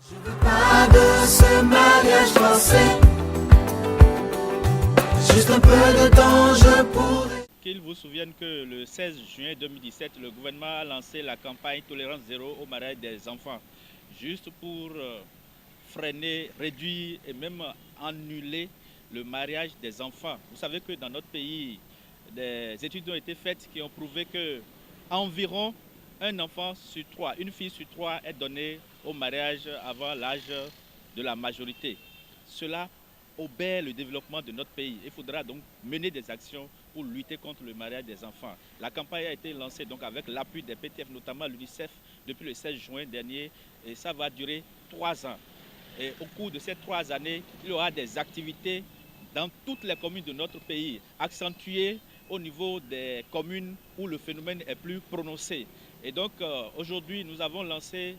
Je veux pas de ce mariage forcé. Juste un peu de temps, je pourrais. Qu'ils vous souviennent que le 16 juin 2017, le gouvernement a lancé la campagne Tolérance Zéro au mariage des enfants, juste pour freiner, réduire et même annuler le mariage des enfants. Vous savez que dans notre pays, des études ont été faites qui ont prouvé que environ un enfant sur trois, une fille sur trois est donnée au mariage avant l'âge de la majorité. Cela obère le développement de notre pays. Il faudra donc mener des actions pour lutter contre le mariage des enfants. La campagne a été lancée donc avec l'appui des PTF, notamment l'UNICEF, depuis le 16 juin dernier, et ça va durer 3 ans. Et au cours de ces 3 années, il y aura des activités dans toutes les communes de notre pays, accentuées au niveau des communes où le phénomène est plus prononcé. Et donc aujourd'hui, nous avons lancé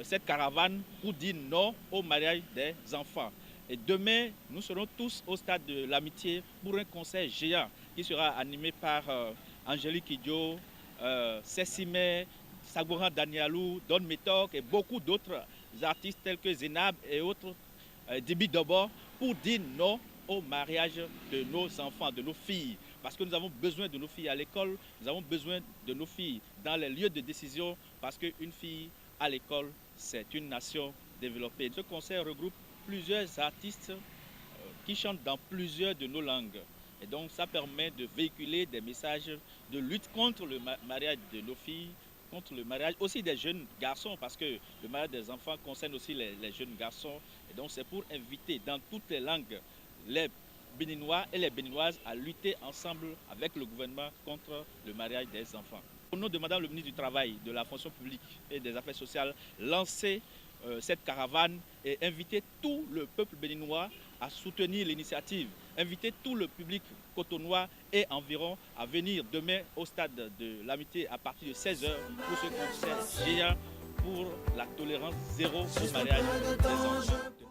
cette caravane pour dire non au mariage des enfants. Et demain, nous serons tous au stade de l'amitié pour un concert géant qui sera animé par Angélique Kidjo, Sessime, Sagoran Danialou, Don Metok et beaucoup d'autres artistes tels que Zénab et autres, Dibi Dobo, pour dire non au mariage de nos enfants, de nos filles. Parce que nous avons besoin de nos filles à l'école, nous avons besoin de nos filles dans les lieux de décision, parce qu'une fille à l'école, c'est une nation développée. Ce concert regroupe plusieurs artistes qui chantent dans plusieurs de nos langues. Et donc ça permet de véhiculer des messages de lutte contre le mariage de nos filles, contre le mariage aussi des jeunes garçons, parce que le mariage des enfants concerne aussi les jeunes garçons. Et donc c'est pour inviter dans toutes les langues les Béninois et les Béninoises à lutter ensemble avec le gouvernement contre le mariage des enfants. Au nom de Madame le ministre du Travail, de la fonction publique et des affaires sociales, lancer cette caravane et inviter tout le peuple béninois à soutenir l'initiative, inviter tout le public cotonois et environ à venir demain au stade de l'amitié à partir de 16h pour ce concert géant pour la tolérance zéro au mariage des enfants.